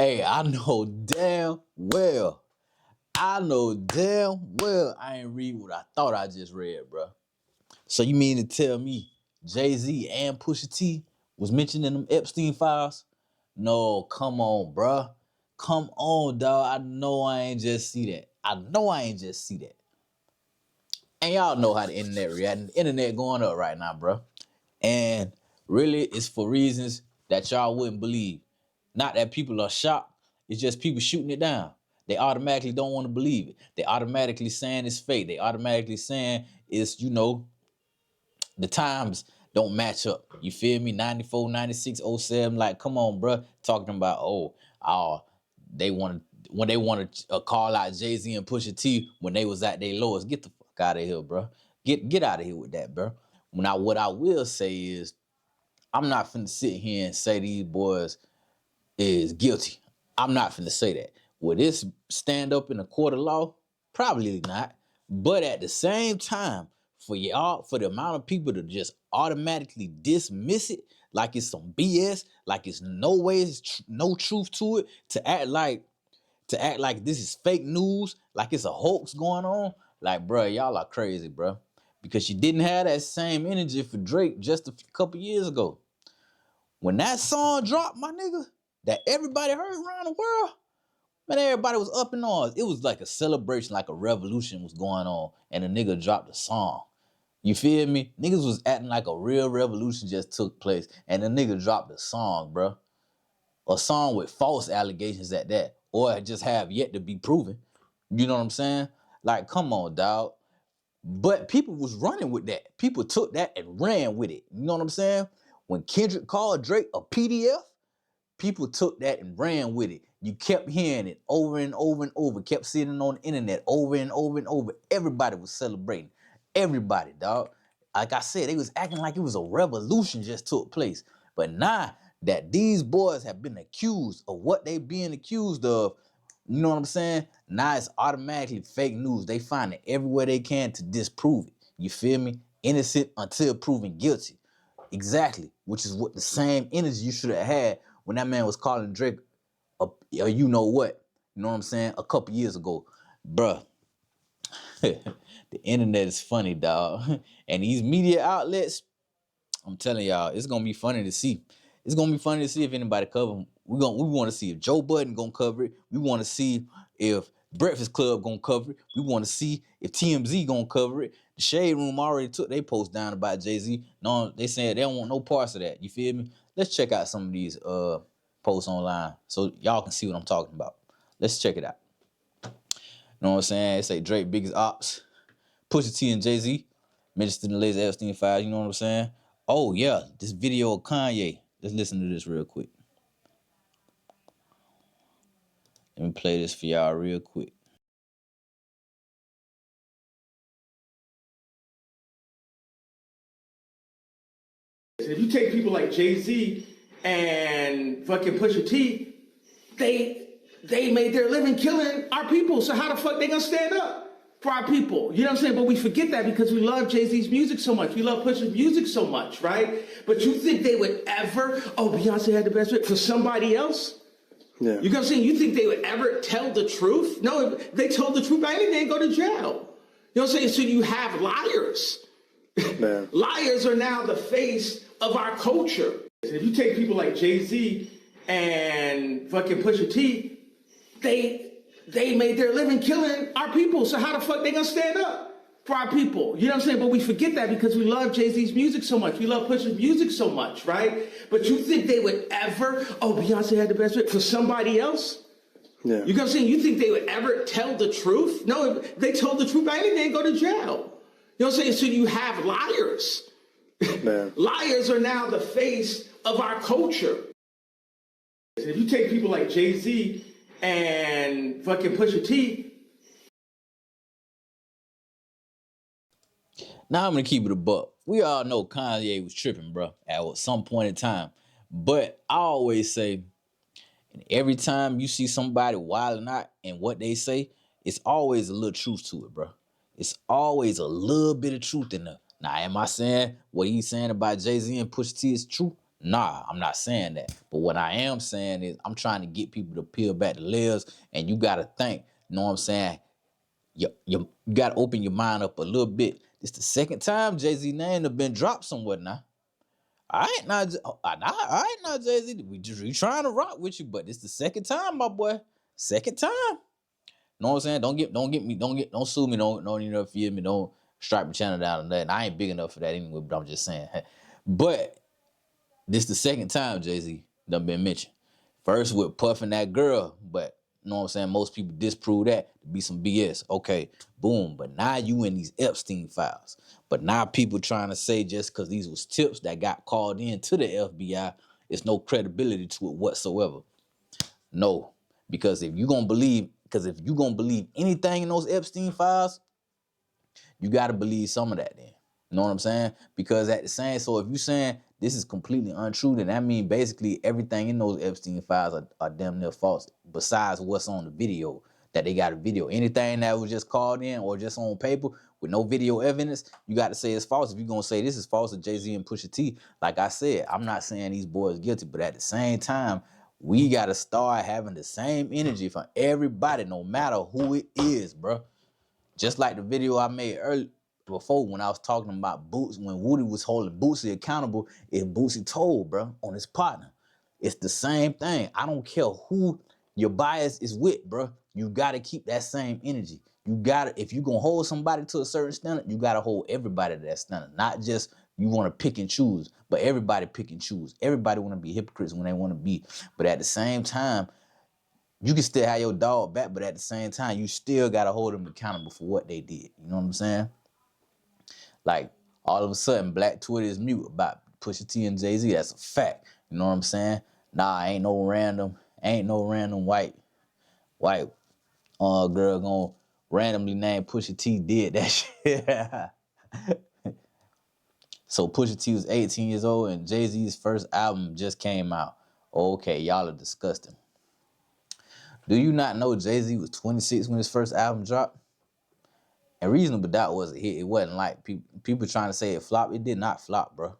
Hey, I know damn well. I ain't read what I thought I just read, bro. So you mean to tell me Jay-Z and Pusha-T was mentioned in them Epstein files? No, come on, bro. Come on, dog. I know I ain't just see that. And y'all know how the internet reacting. The internet going up right now, bro. And really, it's for reasons that y'all wouldn't believe. Not that people are shocked. It's just people shooting it down. They automatically don't want to believe it. They automatically saying it's fake. They automatically saying it's, the times don't match up. You feel me? 94, 96, '07. Like, come on, bro. Talking about, they want when they want to call out Jay-Z and Pusha T when they was at their lowest. Get the fuck out of here, bro. Get out of here with that, bro. Now, what I will say is, I'm not finna sit here and say these boys is guilty. I'm not finna say that. Will this stand up in a court of law? Probably not. But at the same time, for the amount of people to just automatically dismiss it like it's some BS, like it's no truth to it, to act like this is fake news, like it's a hoax going on, like, bro, y'all are crazy, bro. Because you didn't have that same energy for Drake just a couple years ago. When that song dropped, my nigga, that everybody heard around the world, man, everybody was up in arms. It was like a celebration, like a revolution was going on, and a nigga dropped a song. You feel me? Niggas was acting like a real revolution just took place, and the nigga dropped a song, bro. A song with false allegations at that, or just have yet to be proven. You know what I'm saying? Like, come on, dog. But people was running with that. People took that and ran with it. You know what I'm saying? When Kendrick called Drake a PDF, people took that and ran with it. You kept hearing it over and over and over, kept seeing it on the internet over and over and over. Everybody was celebrating. Everybody, dog. Like I said, they was acting like it was a revolution just took place. But now that these boys have been accused of what they being accused of, you know what I'm saying? Now it's automatically fake news. They find it everywhere they can to disprove it. You feel me? Innocent until proven guilty. Exactly. Which is what the same energy you should have had when that man was calling Drake you know what? You know what I'm saying? A couple years ago. Bruh. The internet is funny, dog. And these media outlets, I'm telling y'all, it's gonna be funny to see. It's gonna be funny to see if anybody cover them. We want to see if Joe Budden gonna cover it. We want to see if Breakfast Club gonna cover it. We want to see if TMZ gonna cover it. The Shade Room already took their post down about Jay-Z. No, they said they don't want no parts of that. You feel me? Let's check out some of these posts online so y'all can see what I'm talking about. Let's check it out. You know what I'm saying? They say Drake biggest ops, Pusha T and Jay-Z mentioned in the latest Epstein files. You know what I'm saying? Oh yeah, this video of Kanye. Let's listen to this real quick. Let me play this for y'all real quick. If you take people like Jay-Z and fucking Pusha T, they made their living killing our people. So how the fuck they gonna stand up for our people? You know what I'm saying? But we forget that because we love Jay-Z's music so much. We love Pusha's music so much, right? But you think they would ever, Beyonce had the best for somebody else? Yeah. You know what I'm saying? You think they would ever tell the truth? No, if they told the truth, they'd go to jail. You know what I'm saying? So you have liars. Man. Liars are now the face of our culture. If you take people like Jay-Z and fucking Pusha T, they made their living killing our people. So how the fuck they gonna stand up for our people? You know what I'm saying? But we forget that because we love Jay-Z's music so much. We love Pusha's music so much, right? But you think they would ever, Beyonce had the best for somebody else? Yeah. You know what I'm saying? You think they would ever tell the truth? No, if they told the truth, they'd go to jail. You know what I'm saying? So you have liars. Man. Liars are now the face of our culture. If you take people like Jay-Z and fucking Pusha T. Now I'm gonna keep it a buck. We all know Kanye was tripping, bro, at some point in time. But I always say, every time you see somebody wilding out and what they say, it's always a little truth to it, bro. It's always a little bit of truth in there. Now, am I saying what he's saying about Jay-Z and Pusha T is true? Nah, I'm not saying that. But what I am saying is I'm trying to get people to peel back the layers, and you gotta think, you know what I'm saying? You gotta open your mind up a little bit. It's the second time Jay-Z name have been dropped somewhere now. All right, now, Jay-Z. We trying to rock with you, but it's the second time, my boy. Second time. Know what I'm saying? Don't sue me, don't interfere me, don't strike my channel down and that. I ain't big enough for that anyway, but I'm just saying. But this the second time Jay-Z done been mentioned. First with puffing that girl, but you know what I'm saying? Most people disprove that to be some BS. Okay, boom. But now you in these Epstein files. But now people trying to say just because these was tips that got called in to the FBI, it's no credibility to it whatsoever. No. Because if you gonna believe anything in those Epstein files, you gotta believe some of that then. You know what I'm saying? Because at the same, so if you saying this is completely untrue, then that means basically everything in those Epstein files are damn near false. Besides what's on the video, that they got a video. Anything that was just called in or just on paper with no video evidence, you got to say it's false. If you're gonna say this is false to Jay-Z and Pusha-T, like I said, I'm not saying these boys guilty, but at the same time, we gotta start having the same energy for everybody, no matter who it is, bro. Just like the video I made earlier before when I was talking about Boots, when Woody was holding Bootsy accountable, if Bootsy told, bro, on his partner. It's the same thing. I don't care who your bias is with, bro. You gotta keep that same energy. You gotta, if you gonna hold somebody to a certain standard, you gotta hold everybody to that standard. Not just you wanna pick and choose, but everybody pick and choose. Everybody wanna be hypocrites when they wanna be. But at the same time, you can still have your dog back, but at the same time, you still gotta hold them accountable for what they did. You know what I'm saying? Like all of a sudden, Black Twitter is mute about Pusha T and Jay-Z. That's a fact. You know what I'm saying? Nah, ain't no random white girl gonna randomly name Pusha T did that shit. So Pusha T was 18 years old and Jay-Z's first album just came out. Okay, y'all are disgusting. Do you not know Jay-Z was 26 when his first album dropped? And Reasonable Doubt was a hit. It wasn't like people trying to say it flopped. It did not flop, bro.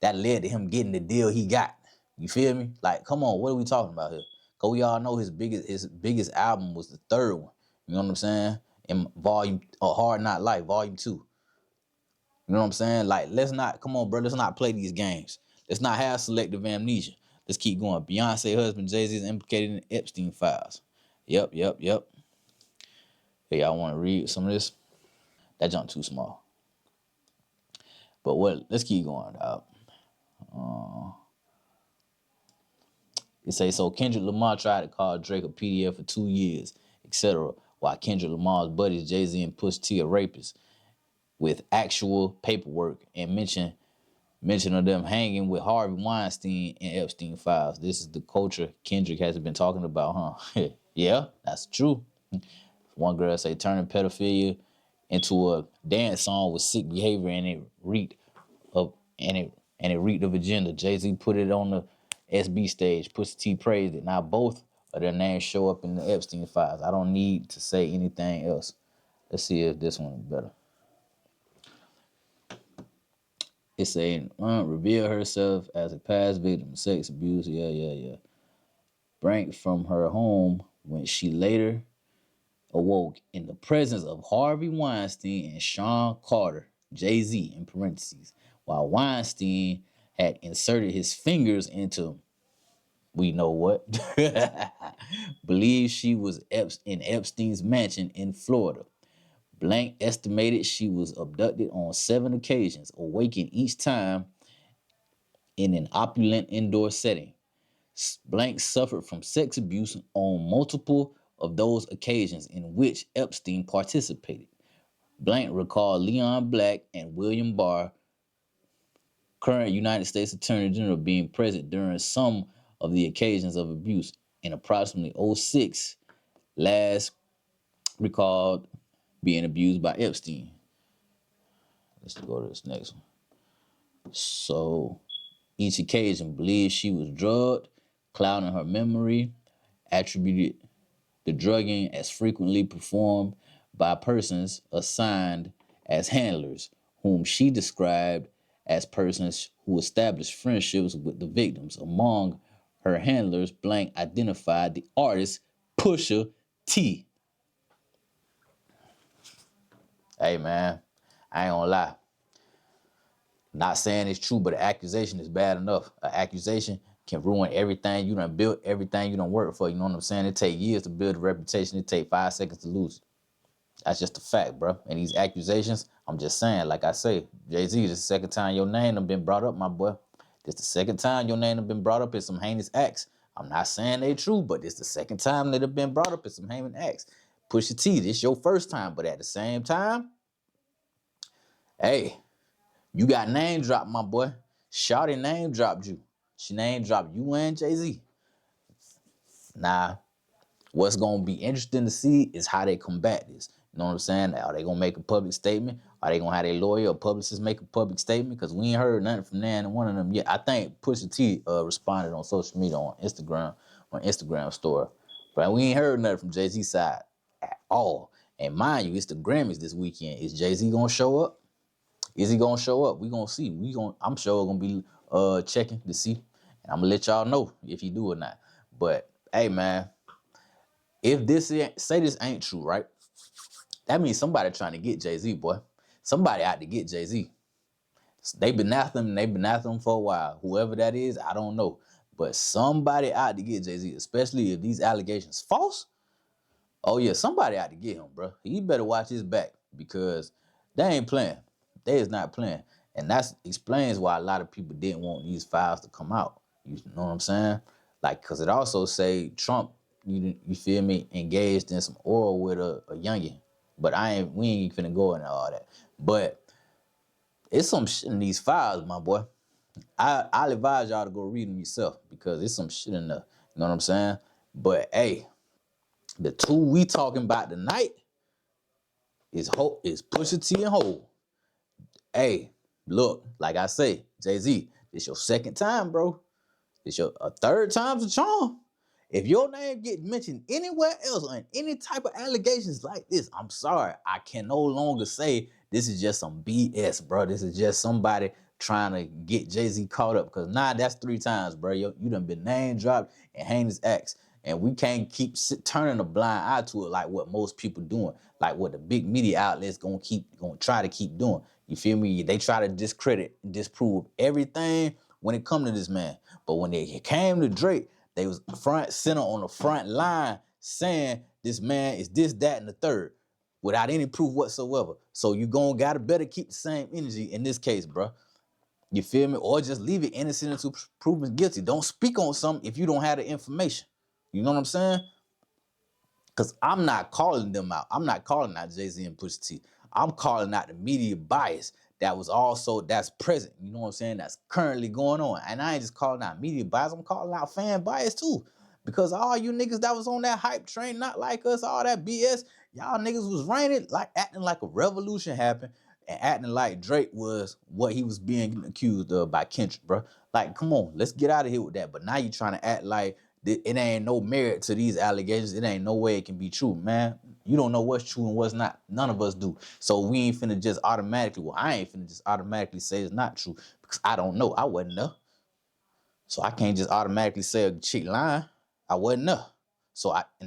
That led to him getting the deal he got. You feel me? Like, come on, what are we talking about here? Cause we all know his biggest album was the third one. You know what I'm saying? In volume, Hard Not Life, volume 2. You know what I'm saying? Like, come on, bro. Let's not play these games. Let's not have selective amnesia. Let's keep going. Beyonce husband Jay-Z is implicated in the Epstein files. Yep. Hey, y'all want to read some of this? That junk too small. But let's keep going, dog. It say, so Kendrick Lamar tried to call Drake a PDF for 2 years, etc. While Kendrick Lamar's buddies Jay-Z and Pusha-T are rapists with actual paperwork and mention of them hanging with Harvey Weinstein and Epstein files. This is the culture Kendrick has been talking about, huh? Yeah, that's true. One girl say turning pedophilia into a dance song with sick behavior and it reeked of agenda. Jay-Z put it on the SB stage. Pusha T praised it. Now both of their names show up in the Epstein files. I don't need to say anything else. Let's see if this one is better. It's saying, reveal herself as a past victim of sex abuse. Yeah. Branked from her home when she later awoke in the presence of Harvey Weinstein and Sean Carter, Jay-Z in parentheses, while Weinstein had inserted his fingers into we know what. Believes she was in Epstein's mansion in Florida. Blank estimated she was abducted on 7 occasions, awakened each time in an opulent indoor setting. Blank suffered from sex abuse on multiple of those occasions in which Epstein participated. Blank recalled Leon Black and William Barr, current United States Attorney General, being present during some of the occasions of abuse. In approximately 06, last recalled being abused by Epstein. Let's go to this next one. So, each occasion believed she was drugged, clouding her memory, attributed the drugging as frequently performed by persons assigned as handlers, whom she described as persons who established friendships with the victims. Among her handlers, Blank identified the artist Pusha T. Hey man, I ain't gonna lie. Not saying it's true, but an accusation is bad enough. An accusation can ruin everything you done built, everything you done worked for. You know what I'm saying? It take years to build a reputation. It take 5 seconds to lose it. That's just a fact, bro. And these accusations, I'm just saying, like I say, Jay-Z, this is the second time your name done been brought up, my boy. This the second time your name done been brought up in some heinous acts. I'm not saying they true, but this the second time that have been brought up in some heinous acts. Pusha T, this your first time, but at the same time, hey, you got name dropped, my boy. Shawty name dropped you. She name dropped you and Jay-Z. Nah, what's gonna be interesting to see is how they combat this. You know what I'm saying? Are they gonna make a public statement? Are they gonna have their lawyer or publicist make a public statement? Because we ain't heard nothing from none one of them yet. I think Pusha T responded on social media on Instagram story, but we ain't heard nothing from Jay-Z side at all. And mind you, it's the Grammys this weekend. Is Jay-Z gonna show up? Is he gonna show up? We gonna see. I'm sure gonna be checking to see, and I'm gonna let y'all know if he do or not. But hey, man, if this ain't true, right? That means somebody trying to get Jay-Z, boy. Somebody out to get Jay-Z. They've been after him. They've been after him for a while. Whoever that is, I don't know. But somebody out to get Jay-Z, especially if these allegations false. Oh yeah, somebody out to get him, bro. He better watch his back because they ain't playing. They is not playing, and that explains why a lot of people didn't want these files to come out. You know what I'm saying? Like, cause it also say Trump, you feel me, engaged in some oil with a youngin. But we ain't finna go into all that. But it's some shit in these files, my boy. I'll advise y'all to go read them yourself because it's some shit in there. You know what I'm saying? But hey, the two we talking about tonight is Pusha T and Hov. Hey, look, like I say, Jay-Z, this your second time, bro. This your a third time's a charm. If your name get mentioned anywhere else on any type of allegations like this, I'm sorry, I can no longer say this is just some BS, bro. This is just somebody trying to get Jay-Z caught up. Because that's 3 times, bro. You done been name dropped and heinous acts. And we can't keep turning a blind eye to it like what most people doing, like what the big media outlets gonna try to keep doing. You feel me? They try to discredit, disprove everything when it come to this man. But when they came to Drake, they was front center on the front line saying this man is this, that, and the third without any proof whatsoever. So you gotta better keep the same energy in this case, bro. You feel me? Or just leave it innocent until proven guilty. Don't speak on something if you don't have the information. You know what I'm saying? Because I'm not calling them out. I'm not calling out Jay-Z and Pusha T. I'm calling out the media bias that's present. You know what I'm saying? That's currently going on. And I ain't just calling out media bias. I'm calling out fan bias too. Because all you niggas that was on that hype train, not like us, all that BS, y'all niggas was raining, like acting like a revolution happened and acting like Drake was what he was being accused of by Kendrick, bro. Like, come on, let's get out of here with that. But now you trying to act like it ain't no merit to these allegations. It ain't no way it can be true, man. You don't know what's true and what's not. None of us do. So we ain't finna just automatically, I ain't finna just automatically say it's not true because I don't know. I wasn't there. So I can't just automatically say a chick lying. I wasn't there.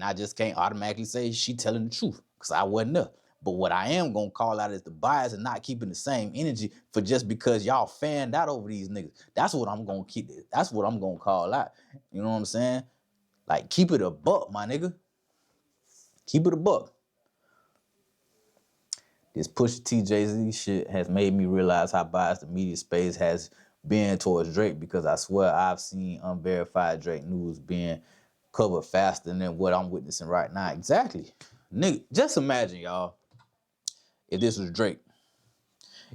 I just can't automatically say she telling the truth because I wasn't there. But what I am gonna call out is the bias and not keeping the same energy for just because y'all fanned out over these niggas. That's what I'm gonna keep. That's what I'm gonna call out. You know what I'm saying? Like, keep it a buck, my nigga. Keep it a buck. This Pusha T Jay-Z shit has made me realize how biased the media space has been towards Drake because I swear I've seen unverified Drake news being covered faster than what I'm witnessing right now. Exactly. Nigga, just imagine, y'all, if this was Drake.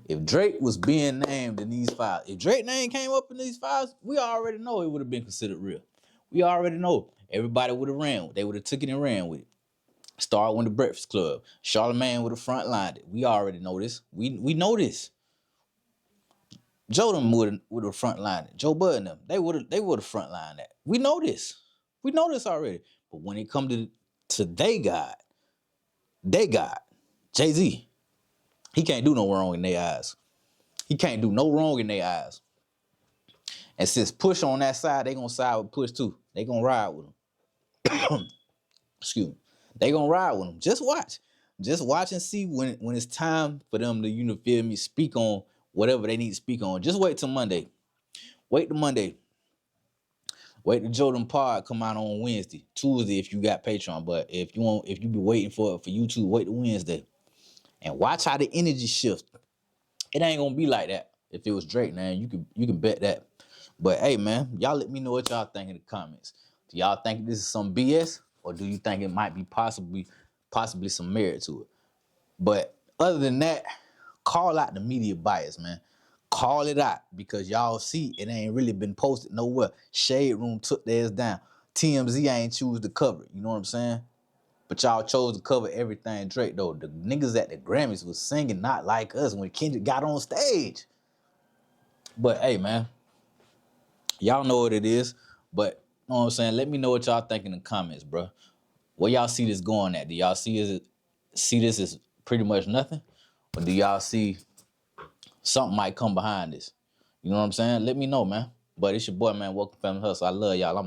If Drake was being named in these files, if Drake's name came up in these files, we already know it would have been considered real. We already know. Everybody would have ran with it. They would have took it and ran with it. Star won the Breakfast Club. Charlamagne would have frontlined it. We already know this. We know this. Joe them would have frontlined it. Joe Budden them. They would have frontlined that. We know this. We know this already. But when it comes to they God, Jay-Z, he can't do no wrong in their eyes. He can't do no wrong in their eyes. And since Push on that side, they gonna side with Push too. They gonna ride with him. Excuse me. They gonna ride with him. Just watch. Just watch and see when it's time for them to, feel me, speak on whatever they need to speak on. Just wait till Monday. Wait till Monday. Wait till Jordan Pod come out on Wednesday. Tuesday if you got Patreon. But if you be waiting for it for YouTube, wait till Wednesday. And watch how the energy shifts. It ain't gonna be like that if it was Drake, man. You can bet that. But hey, man, y'all let me know what y'all think in the comments. Do y'all think this is some BS, or do you think it might be possibly some merit to it? But other than that, call out the media bias, man. Call it out, because y'all see it ain't really been posted nowhere. Shade Room took theirs down. TMZ ain't choose to cover it. You know what I'm saying? But y'all chose to cover everything Drake, though. The niggas at the Grammys was singing Not Like Us when Kendrick got on stage. But hey, man, y'all know what it is. But you know what I'm saying? Let me know what y'all think in the comments, bro. Where y'all see this going at? Do y'all see this as pretty much nothing? Or do y'all see something might come behind this? You know what I'm saying? Let me know, man. But it's your boy, man. Welcome, Family Hustle. I love y'all.